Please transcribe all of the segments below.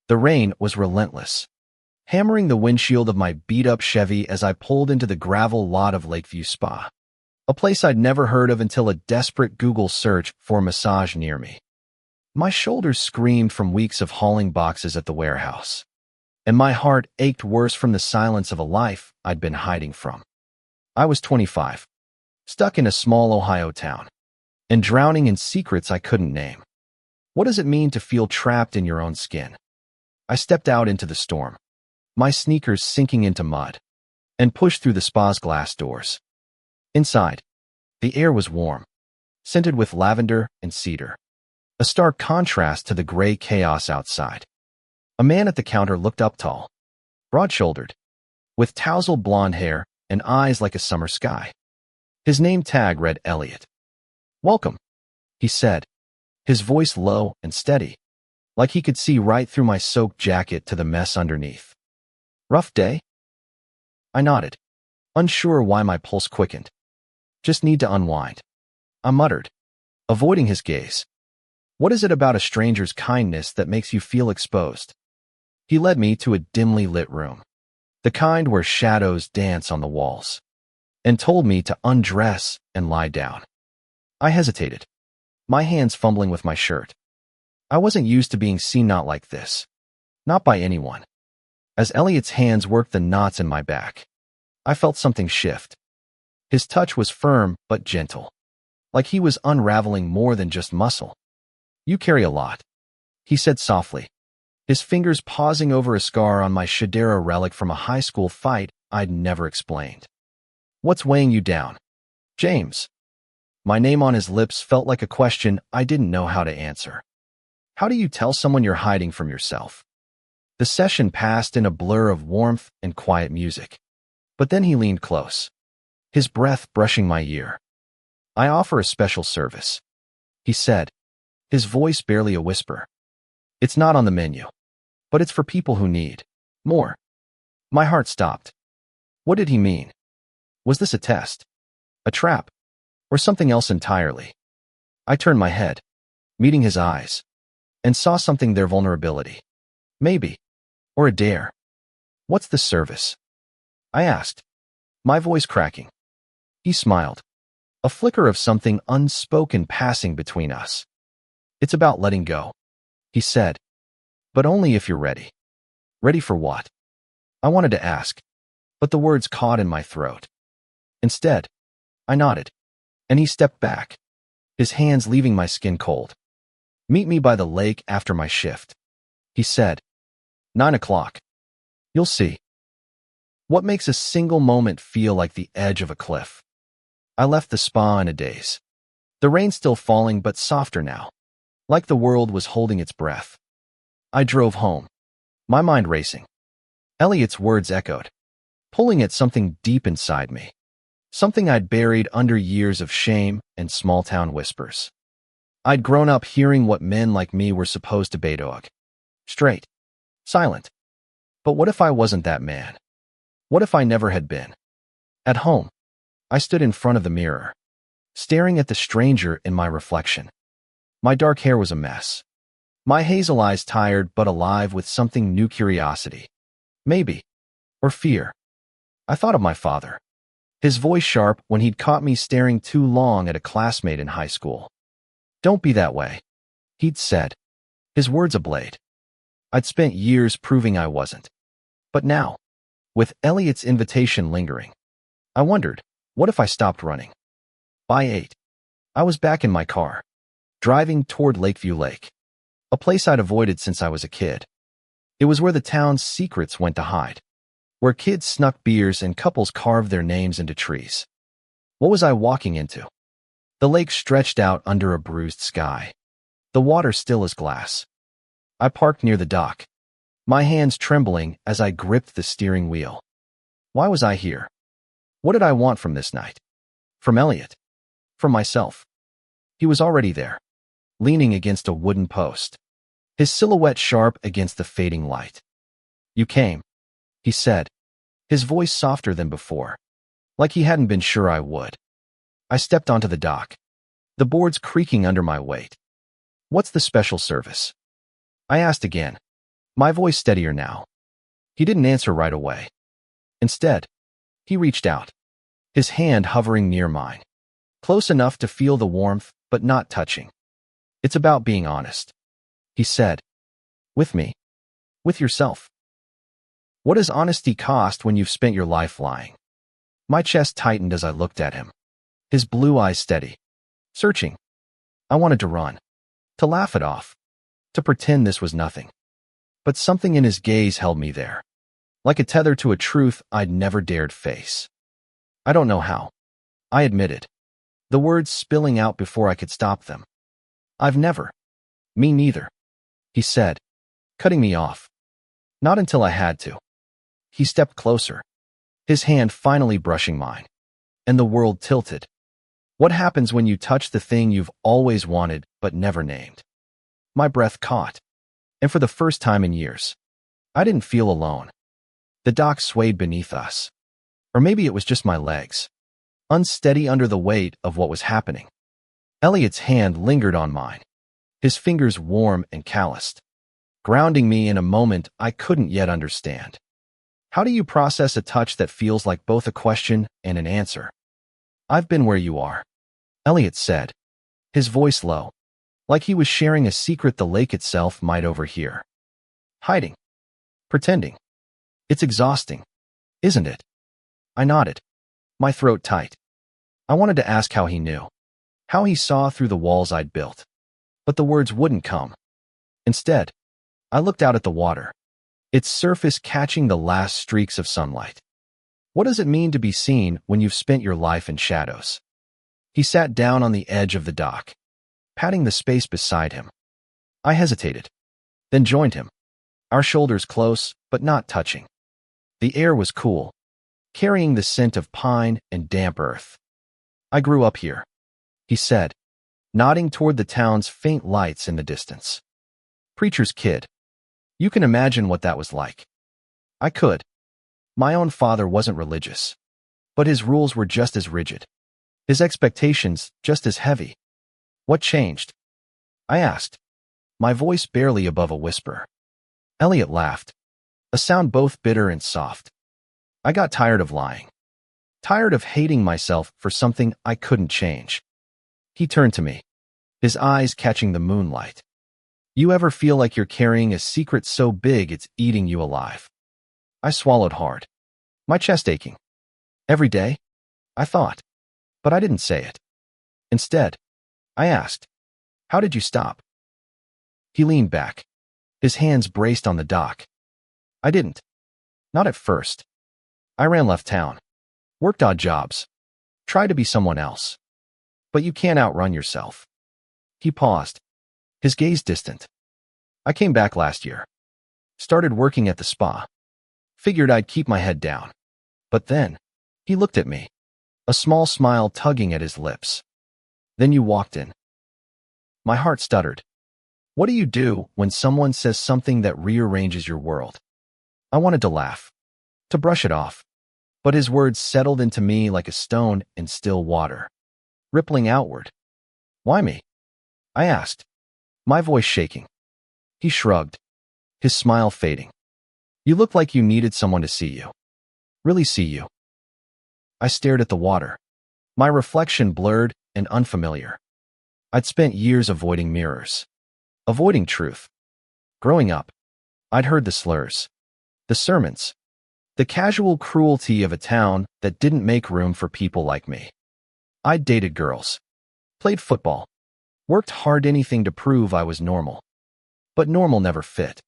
The rain was relentless, hammering the windshield of my beat-up Chevy as I pulled into the gravel lot of Lakeview Spa, a place I'd never heard of until a desperate Google search for a massage near me. My shoulders screamed from weeks of hauling boxes at the warehouse, and my heart ached worse from the silence of a life I'd been hiding from. I was 25, stuck in a small Ohio town, and drowning in secrets I couldn't name. What does it mean to feel trapped in your own skin? I stepped out into the storm, my sneakers sinking into mud, and pushed through the spa's glass doors. Inside, the air was warm, scented with lavender and cedar, a stark contrast to the gray chaos outside. A man at the counter looked up tall, broad-shouldered, with tousled blonde hair and eyes like a summer sky. His name tag read Elliot. "Welcome," he said, his voice low and steady, like he could see right through my soaked jacket to the mess underneath. "Rough day?" I nodded, unsure why my pulse quickened. "Just need to unwind," I muttered, avoiding his gaze. "What is it about a stranger's kindness that makes you feel exposed?" He led me to a dimly lit room, the kind where shadows dance on the walls, and told me to undress and lie down. I hesitated, my hands fumbling with my shirt. I wasn't used to being seen not like this, not by anyone. As Elliot's hands worked the knots in my back, I felt something shift. His touch was firm but gentle, like he was unraveling more than just muscle. "You carry a lot," he said softly, his fingers pausing over a scar on my Shadera relic from a high school fight I'd never explained. "What's weighing you down?" "James." My name on his lips felt like a question I didn't know how to answer. How do you tell someone you're hiding from yourself? The session passed in a blur of warmth and quiet music. But then he leaned close, his breath brushing my ear. "I offer a special service," he said, his voice barely a whisper. "It's not on the menu, but it's for people who need more." My heart stopped. What did he mean? Was this a test, a trap, or something else entirely? I turned my head, meeting his eyes, and saw something there: vulnerability. Maybe. Or a dare. "What's the service?" I asked, my voice cracking. He smiled, a flicker of something unspoken passing between us. "It's about letting go," he said, "but only if you're ready." Ready for what? I wanted to ask, but the words caught in my throat. Instead, I nodded, and he stepped back, his hands leaving my skin cold. "Meet me by the lake after my shift," he said. 9 o'clock. You'll see. What makes a single moment feel like the edge of a cliff? I left the spa in a daze. The rain still falling, but softer now, like the world was holding its breath. I drove home, my mind racing. Elliot's words echoed, pulling at something deep inside me, something I'd buried under years of shame and small-town whispers. I'd grown up hearing what men like me were supposed to be: straight, silent. But what if I wasn't that man? What if I never had been? At home, I stood in front of the mirror, staring at the stranger in my reflection. My dark hair was a mess, my hazel eyes tired but alive with something new: curiosity, maybe, or fear. I thought of my father, his voice sharp when he'd caught me staring too long at a classmate in high school. "Don't be that way," he'd said, his words a blade. I'd spent years proving I wasn't. But now, with Elliot's invitation lingering, I wondered, what if I stopped running? By 8, I was back in my car, driving toward Lakeview Lake, a place I'd avoided since I was a kid. It was where the town's secrets went to hide, where kids snuck beers and couples carved their names into trees. What was I walking into? The lake stretched out under a bruised sky, the water still as glass. I parked near the dock, my hands trembling as I gripped the steering wheel. Why was I here? What did I want from this night? From Elliot? From myself? He was already there, leaning against a wooden post, his silhouette sharp against the fading light. "You came," he said, his voice softer than before, like he hadn't been sure I would. I stepped onto the dock, the boards creaking under my weight. "What's the special service?" I asked again, My voice steadier now. He didn't answer right away. Instead, he reached out, his hand hovering near mine, close enough to feel the warmth, but not touching. It's about being honest, he said. With me. With yourself. What does honesty cost when you've spent your life lying? My chest tightened as I looked at him, his blue eyes steady, searching. I wanted to run, to laugh it off, to pretend this was nothing. But something in his gaze held me there, like a tether to a truth I'd never dared face. I don't know how, I admitted, the words spilling out before I could stop them. I've never. Me neither, he said, cutting me off. Not until I had to. He stepped closer, his hand finally brushing mine, and the world tilted. What happens when you touch the thing you've always wanted but never named? My breath caught, and for the first time in years, I didn't feel alone. The dock swayed beneath us. Or maybe it was just my legs, unsteady under the weight of what was happening. Elliot's hand lingered on mine, his fingers warm and calloused, grounding me in a moment I couldn't yet understand. How do you process a touch that feels like both a question and an answer? I've been where you are, Elliot said, his voice low, like he was sharing a secret the lake itself might overhear. Hiding. Pretending. It's exhausting, isn't it? I nodded, my throat tight. I wanted to ask how he knew, how he saw through the walls I'd built. But the words wouldn't come. Instead, I looked out at the water, its surface catching the last streaks of sunlight. What does it mean to be seen when you've spent your life in shadows? He sat down on the edge of the dock, patting the space beside him. I hesitated, then joined him, our shoulders close but not touching. The air was cool, carrying the scent of pine and damp earth. I grew up here, he said, nodding toward the town's faint lights in the distance. Preacher's kid. You can imagine what that was like. I could. My own father wasn't religious, but his rules were just as rigid, his expectations just as heavy. What changed? I asked, my voice barely above a whisper. Elliot laughed, a sound both bitter and soft. I got tired of lying, tired of hating myself for something I couldn't change. He turned to me, his eyes catching the moonlight. You ever feel like you're carrying a secret so big it's eating you alive? I swallowed hard, my chest aching. Every day? I thought, but I didn't say it. Instead, I asked, how did you stop? He leaned back, his hands braced on the dock. I didn't. Not at first. I left town, worked odd jobs, tried to be someone else. But you can't outrun yourself. He paused, his gaze distant. I came back last year, started working at the spa, figured I'd keep my head down. But then, he looked at me, a small smile tugging at his lips. Then you walked in. My heart stuttered. What do you do when someone says something that rearranges your world? I wanted to laugh, to brush it off, but his words settled into me like a stone in still water, rippling outward. Why me? I asked, my voice shaking. He shrugged, his smile fading. You look like you needed someone to see you. Really see you. I stared at the water, my reflection blurred and unfamiliar. I'd spent years avoiding mirrors, avoiding truth. Growing up, I'd heard the slurs, the sermons, the casual cruelty of a town that didn't make room for people like me. I'd dated girls, played football, worked hard anything to prove I was normal. But normal never fit.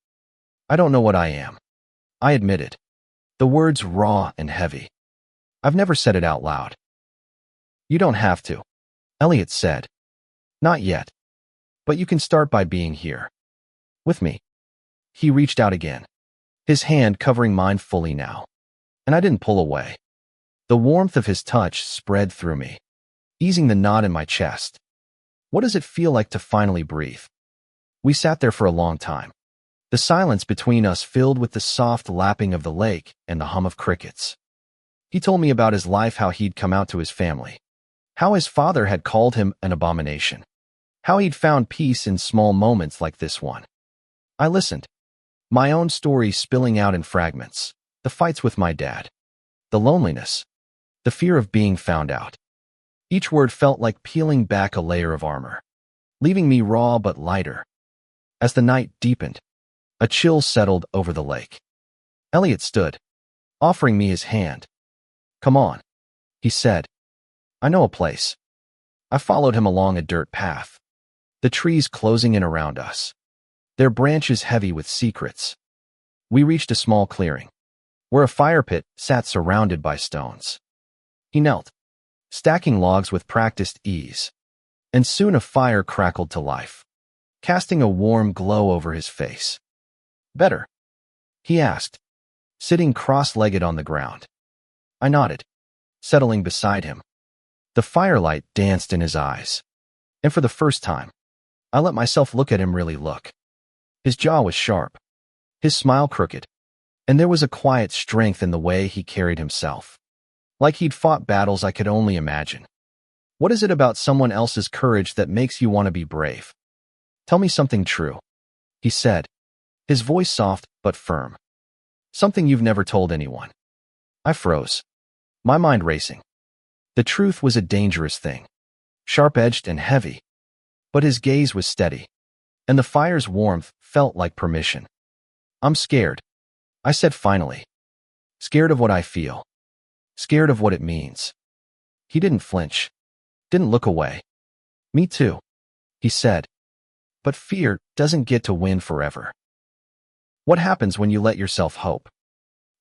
I don't know what I am, I admitted, the words raw and heavy. I've never said it out loud. You don't have to, Elliot said. Not yet. But you can start by being here. With me. He reached out again, his hand covering mine fully now. And I didn't pull away. The warmth of his touch spread through me, easing the knot in my chest. What does it feel like to finally breathe? We sat there for a long time, the silence between us filled with the soft lapping of the lake and the hum of crickets. He told me about his life, how he'd come out to his family, how his father had called him an abomination, how he'd found peace in small moments like this one. I listened, My own story spilling out in fragments. The fights with my dad. The loneliness. The fear of being found out. Each word felt like peeling back a layer of armor, leaving me raw but lighter. As the night deepened, a chill settled over the lake. Elliot stood, offering me his hand. "Come on," he said. "I know a place." I followed him along a dirt path, the trees closing in around us, their branches heavy with secrets. We reached a small clearing, where a fire pit sat surrounded by stones. He knelt, stacking logs with practiced ease, and soon a fire crackled to life, casting a warm glow over his face. "Better?" he asked, sitting cross-legged on the ground. I nodded, settling beside him. The firelight danced in his eyes, and for the first time, I let myself look at him really look. His jaw was sharp, his smile crooked, and there was a quiet strength in the way he carried himself, like he'd fought battles I could only imagine. "What is it about someone else's courage that makes you want to be brave? Tell me something true," he said, his voice soft but firm. "Something you've never told anyone." I froze, my mind racing. The truth was a dangerous thing, sharp-edged and heavy, but his gaze was steady, and the fire's warmth felt like permission. "I'm scared," I said finally. "Scared of what I feel. Scared of what it means." He didn't flinch, didn't look away. "Me too," he said. "But fear doesn't get to win forever." "What happens when you let yourself hope?"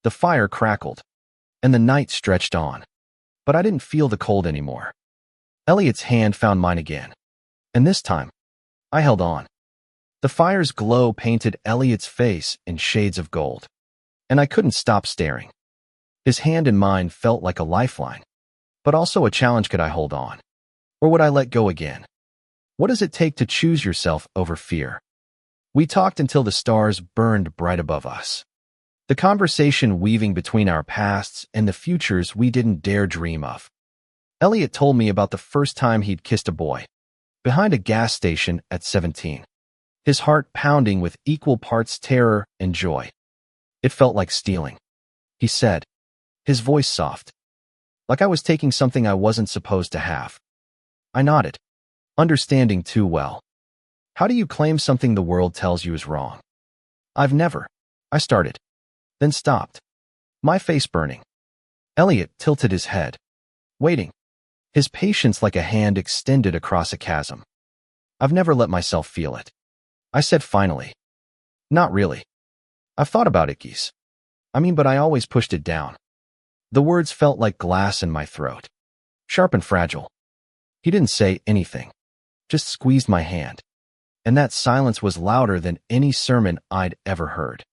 The fire crackled, and the night stretched on, but I didn't feel the cold anymore. Elliot's hand found mine again, and this time, I held on. The fire's glow painted Elliot's face in shades of gold, and I couldn't stop staring. His hand in mine felt like a lifeline, but also a challenge. Could I hold on? Or would I let go again? What does it take to choose yourself over fear? We talked until the stars burned bright above us, the conversation weaving between our pasts and the futures we didn't dare dream of. Elliot told me about the first time he'd kissed a boy, behind a gas station at 17, his heart pounding with equal parts terror and joy. "It felt like stealing," he said, his voice soft, like I was taking something I wasn't supposed to have. I nodded, understanding too well. "How do you claim something the world tells you is wrong?" "I've never," I started, then stopped, my face burning. Elliot tilted his head, waiting, his patience like a hand extended across a chasm. "I've never let myself feel it," I said finally. "Not really. I've thought about it, geese. But I always pushed it down." The words felt like glass in my throat, sharp and fragile. He didn't say anything, just squeezed my hand, and that silence was louder than any sermon I'd ever heard.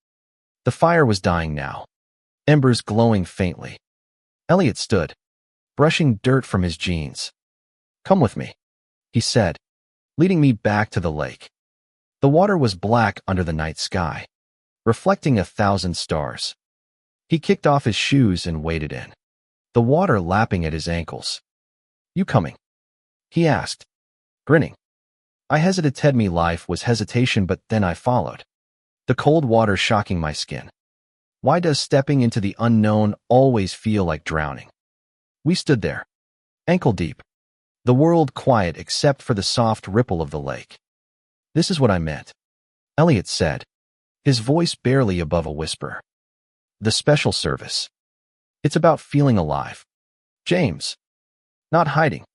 The fire was dying now, embers glowing faintly. Elliot stood, brushing dirt from his jeans. "Come with me," he said, leading me back to the lake. The water was black under the night sky, reflecting 1,000 stars. He kicked off his shoes and waded in, the water lapping at his ankles. "You coming?" he asked, grinning. I hesitated. Me life was hesitation, but then I followed, the cold water shocking my skin. Why does stepping into the unknown always feel like drowning? We stood there, ankle deep, the world quiet except for the soft ripple of the lake. "This is what I meant," Elliot said, his voice barely above a whisper. "The special service. It's about feeling alive, James. Not hiding."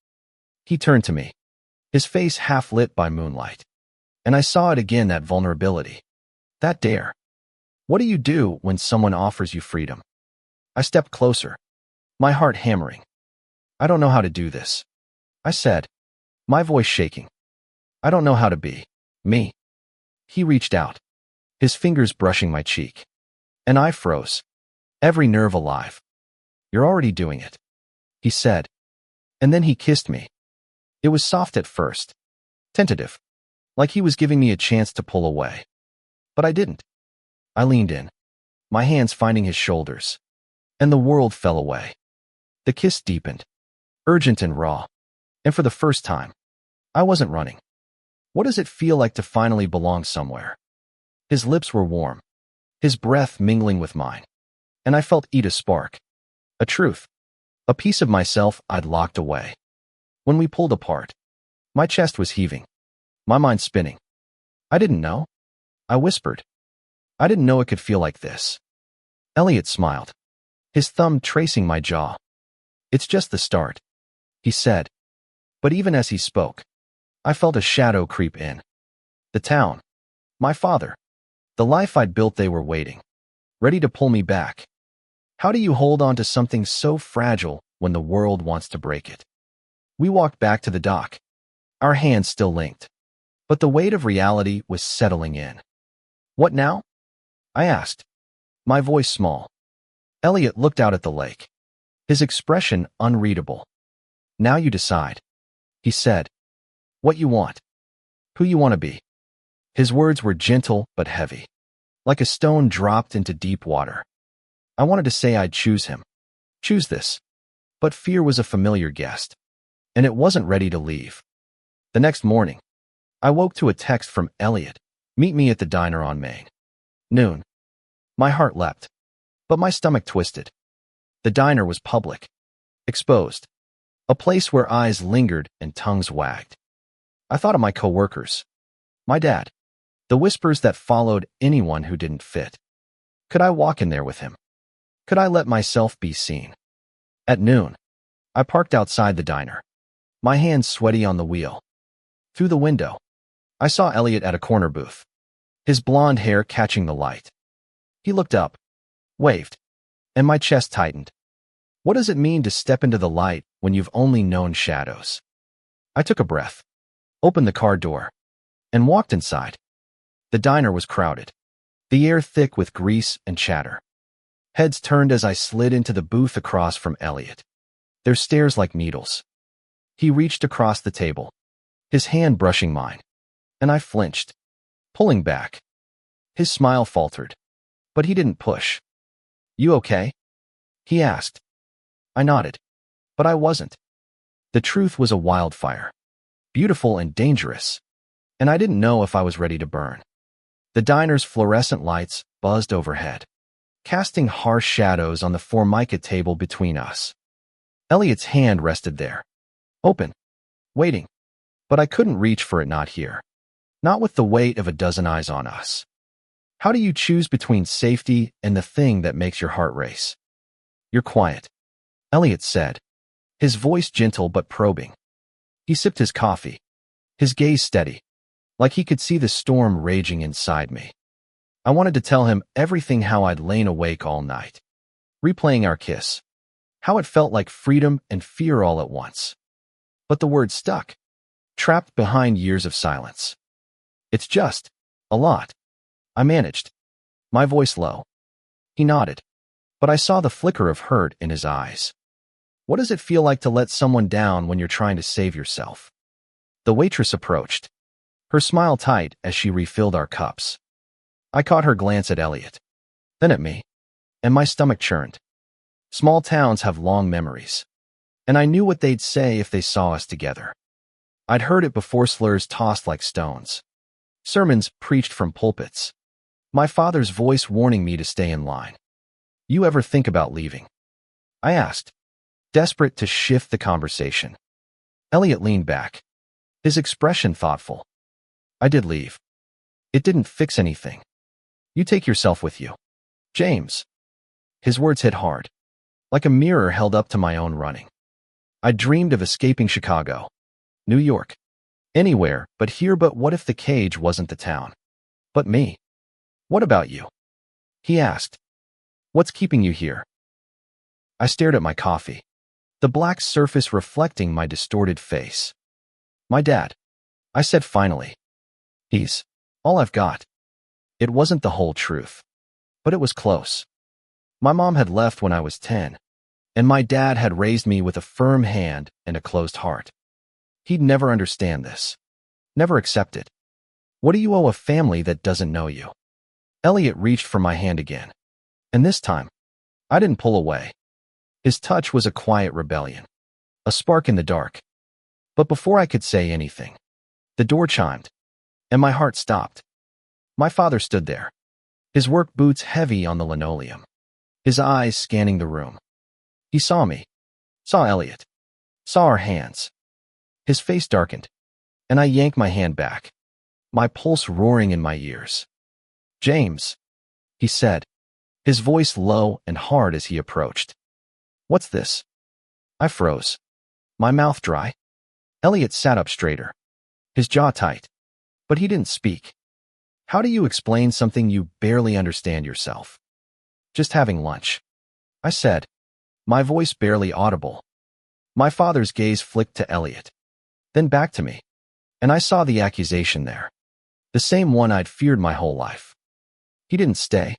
He turned to me, his face half lit by moonlight, and I saw it again, that vulnerability, that dare. "What do you do when someone offers you freedom?" I stepped closer, my heart hammering. "I don't know how to do this," I said, my voice shaking. "I don't know how to be me." He reached out, his fingers brushing my cheek, and I froze, every nerve alive. "You're already doing it," he said, and then he kissed me. It was soft at first, tentative, like he was giving me a chance to pull away. But I didn't. I leaned in, my hands finding his shoulders, and the world fell away. The kiss deepened, urgent and raw, and for the first time, I wasn't running. What does it feel like to finally belong somewhere? His lips were warm, his breath mingling with mine, and I felt eat a spark, a truth, a piece of myself I'd locked away. When we pulled apart, my chest was heaving, my mind spinning. I didn't know. I whispered. I didn't know it could feel like this. Elliot smiled, his thumb tracing my jaw. It's just the start, he said. But even as he spoke, I felt a shadow creep in. The town, my father, the life I'd built, they were waiting, ready to pull me back. How do you hold on to something so fragile when the world wants to break it? We walked back to the dock, our hands still linked, but the weight of reality was settling in. What now? I asked, my voice small. Elliot looked out at the lake, his expression unreadable. Now you decide, he said. What you want. Who you want to be. His words were gentle but heavy, like a stone dropped into deep water. I wanted to say I'd choose him, choose this, but fear was a familiar guest, and it wasn't ready to leave. The next morning, I woke to a text from Elliot, meet me at the diner on Main. Noon. My heart leapt, but my stomach twisted. The diner was public, exposed, a place where eyes lingered and tongues wagged. I thought of my coworkers, my dad, the whispers that followed anyone who didn't fit. Could I walk in there with him? Could I let myself be seen? At noon, I parked outside the diner, my hands sweaty on the wheel. Through the window, I saw Elliot at a corner booth, his blonde hair catching the light. He looked up, waved, and my chest tightened. What does it mean to step into the light when you've only known shadows? I took a breath, opened the car door, and walked inside. The diner was crowded, the air thick with grease and chatter. Heads turned as I slid into the booth across from Elliot, their stares like needles. He reached across the table, his hand brushing mine, and I flinched, pulling back. His smile faltered, but he didn't push. You okay? He asked. I nodded, but I wasn't. The truth was a wildfire, beautiful and dangerous, and I didn't know if I was ready to burn. The diner's fluorescent lights buzzed overhead, casting harsh shadows on the formica table between us. Elliot's hand rested there, open, waiting, but I couldn't reach for it, not here, not with the weight of a dozen eyes on us. How do you choose between safety and the thing that makes your heart race? You're quiet, Elliot said, his voice gentle but probing. He sipped his coffee, his gaze steady, like he could see the storm raging inside me. I wanted to tell him everything, how I'd lain awake all night, replaying our kiss, how it felt like freedom and fear all at once. But the words stuck, trapped behind years of silence. It's just a lot, I managed, my voice low. He nodded, but I saw the flicker of hurt in his eyes. What does it feel like to let someone down when you're trying to save yourself? The waitress approached, her smile tight as she refilled our cups. I caught her glance at Elliot, then at me, and my stomach churned. Small towns have long memories, and I knew what they'd say if they saw us together. I'd heard it before, slurs tossed like stones, sermons preached from pulpits, my father's voice warning me to stay in line. You ever think about leaving? I asked, desperate to shift the conversation. Elliot leaned back, his expression thoughtful. I did leave. It didn't fix anything. You take yourself with you, James. His words hit hard, like a mirror held up to my own running. I dreamed of escaping Chicago, New York, anywhere but here. But what if the cage wasn't the town, but me? What about you? He asked. What's keeping you here? I stared at my coffee, the black surface reflecting my distorted face. My dad, I said finally. He's all I've got. It wasn't the whole truth, but it was close. My mom had left when I was 10, and my dad had raised me with a firm hand and a closed heart. He'd never understand this, never accept it. What do you owe a family that doesn't know you? Elliot reached for my hand again, and this time, I didn't pull away. His touch was a quiet rebellion, a spark in the dark. But before I could say anything, the door chimed, and my heart stopped. My father stood there, his work boots heavy on the linoleum, his eyes scanning the room. He saw me, saw Elliot, saw our hands. His face darkened, and I yanked my hand back, my pulse roaring in my ears. "James," he said, his voice low and hard as he approached. "What's this?" I froze, my mouth dry. Elliot sat up straighter, his jaw tight, but he didn't speak. "How do you explain something you barely understand yourself?" "Just having lunch," I said, my voice barely audible. My father's gaze flicked to Elliot, then back to me, and I saw the accusation there, the same one I'd feared my whole life. He didn't stay,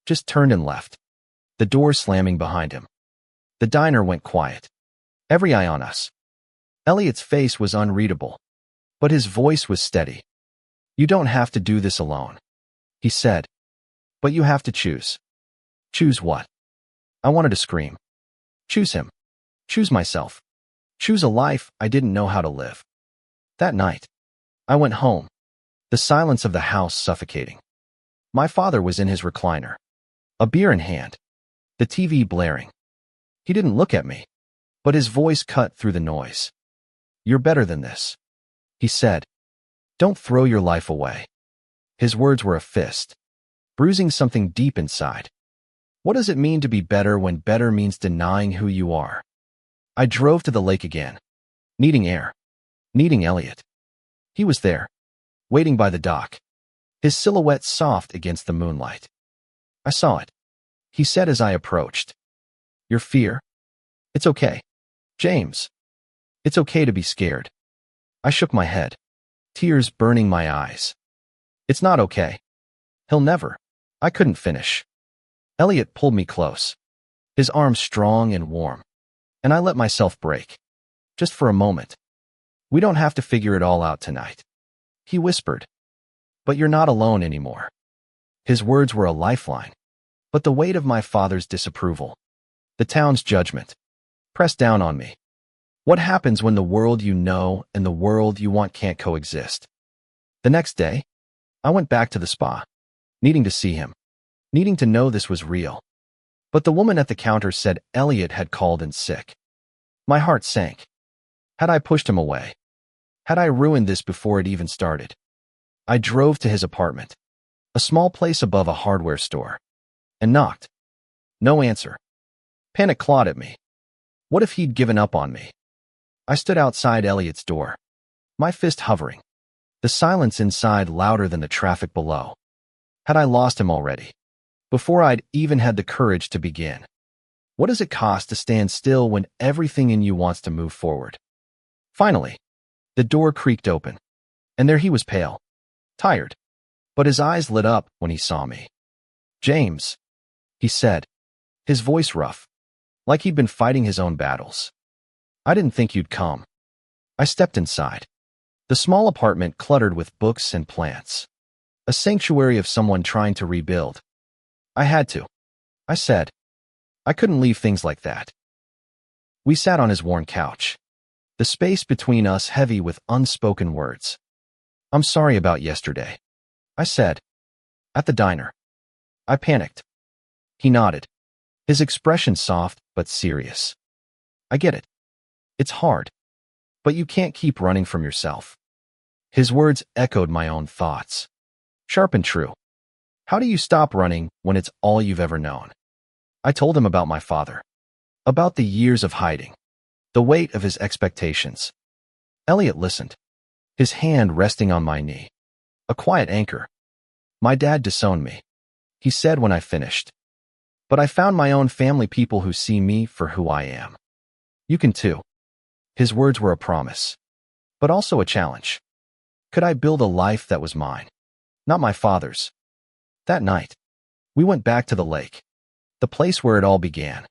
just turned and left, the door slamming behind him. The diner went quiet, every eye on us. Elliot's face was unreadable, but his voice was steady. "You don't have to do this alone," he said, "but you have to choose." "Choose what?" I wanted to scream. Choose him. Choose myself. Choose a life I didn't know how to live. That night, I went home, the silence of the house suffocating. My father was in his recliner, a beer in hand, the TV blaring. He didn't look at me, but his voice cut through the noise. "You're better than this," he said. "Don't throw your life away." His words were a fist, bruising something deep inside. What does it mean to be better when better means denying who you are? I drove to the lake again, needing air, needing Elliot. He was there, waiting by the dock, his silhouette soft against the moonlight. "I saw it," he said as I approached. "Your fear? It's okay, James. It's okay to be scared." I shook my head, tears burning my eyes. "It's not okay. He'll never." I couldn't finish. Elliot pulled me close, his arms strong and warm, and I let myself break, just for a moment. "We don't have to figure it all out tonight," he whispered. "But you're not alone anymore." His words were a lifeline, but the weight of my father's disapproval, the town's judgment, pressed down on me. What happens when the world you know and the world you want can't coexist? The next day, I went back to the spa, needing to see him, needing to know this was real. But the woman at the counter said Elliot had called in sick. My heart sank. Had I pushed him away? Had I ruined this before it even started? I drove to his apartment, a small place above a hardware store, and knocked. No answer. Panic clawed at me. What if he'd given up on me? I stood outside Elliot's door, my fist hovering, the silence inside louder than the traffic below. Had I lost him already? Before I'd even had the courage to begin? What does it cost to stand still when everything in you wants to move forward? Finally, the door creaked open, and there he was, pale, tired, but his eyes lit up when he saw me. "James," he said, his voice rough, like he'd been fighting his own battles. "I didn't think you'd come." I stepped inside, the small apartment cluttered with books and plants, a sanctuary of someone trying to rebuild. "I had to," I said. "I couldn't leave things like that." We sat on his worn couch, the space between us heavy with unspoken words. "I'm sorry about yesterday," I said. "At the diner." I panicked. He nodded, his expression soft but serious. "I get it. It's hard. But you can't keep running from yourself." His words echoed my own thoughts, sharp and true. How do you stop running when it's all you've ever known? I told him about my father, about the years of hiding, the weight of his expectations. Elliot listened, his hand resting on my knee, a quiet anchor. "My dad disowned me," he said when I finished. "But I found my own family, people who see me for who I am. You can too." His words were a promise, but also a challenge. Could I build a life that was mine, not my father's? That night, we went back to the lake, the place where it all began.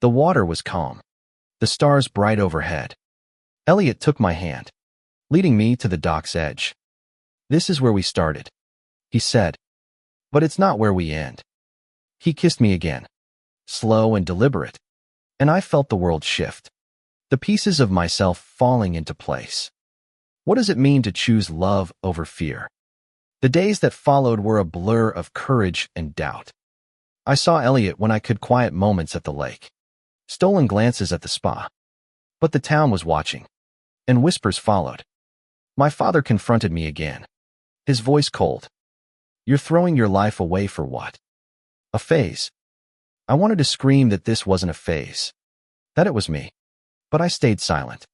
The water was calm, the stars bright overhead. Elliot took my hand, leading me to the dock's edge. "This is where we started," he said, "but it's not where we end." He kissed me again, slow and deliberate, and I felt the world shift, the pieces of myself falling into place. What does it mean to choose love over fear? The days that followed were a blur of courage and doubt. I saw Elliot when I could, quiet moments at the lake, stolen glances at the spa. But the town was watching, and whispers followed. My father confronted me again, his voice cold. You're throwing your life away for what? A phase. I wanted to scream that this wasn't a phase, that it was me. But I stayed silent,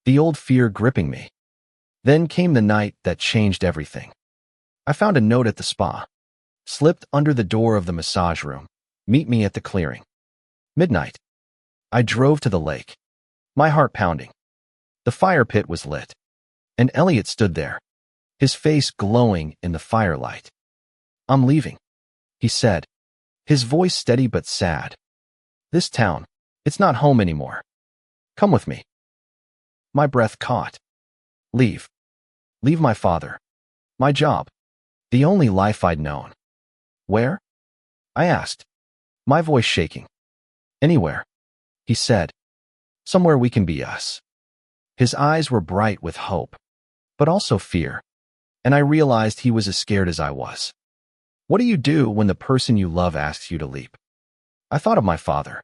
the old fear gripping me. Then came the night that changed everything. I found a note at the spa, slipped under the door of the massage room. Meet me at the clearing. Midnight. I drove to the lake, my heart pounding. The fire pit was lit, and Elliot stood there, his face glowing in the firelight. I'm leaving, he said, his voice steady but sad. This town, it's not home anymore. Come with me. My breath caught. Leave. Leave my father, my job, the only life I'd known. Where? I asked, my voice shaking. Anywhere, he said. Somewhere we can be us. His eyes were bright with hope, but also fear, and I realized he was as scared as I was. What do you do when the person you love asks you to leap? I thought of my father,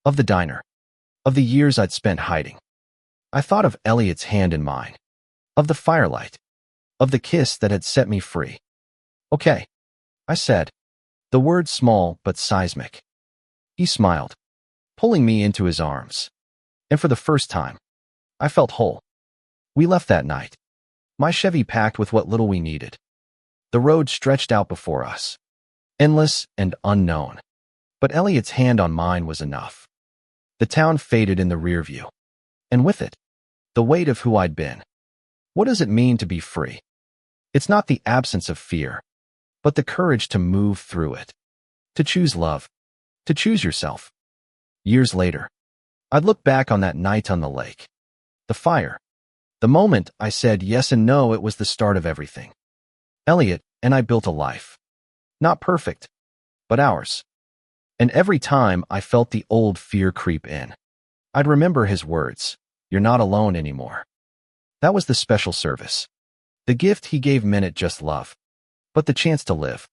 of the diner, of the years I'd spent hiding. I thought of Elliot's hand in mine, of the firelight, of the kiss that had set me free. Okay, I said, the word small but seismic. He smiled, pulling me into his arms, and for the first time, I felt whole. We left that night, my Chevy packed with what little we needed. The road stretched out before us, endless and unknown, but Elliot's hand on mine was enough. The town faded in the rear view, and with it, the weight of who I'd been. What does it mean to be free? It's not the absence of fear, but the courage to move through it, to choose love, to choose yourself. Years later, I'd look back on that night on the lake, the fire, the moment I said yes and no. It was the start of everything. Elliot and I built a life, not perfect, but ours. And every time I felt the old fear creep in, I'd remember his words, you're not alone anymore. That was the special service. The gift he gave meant just love, but the chance to live.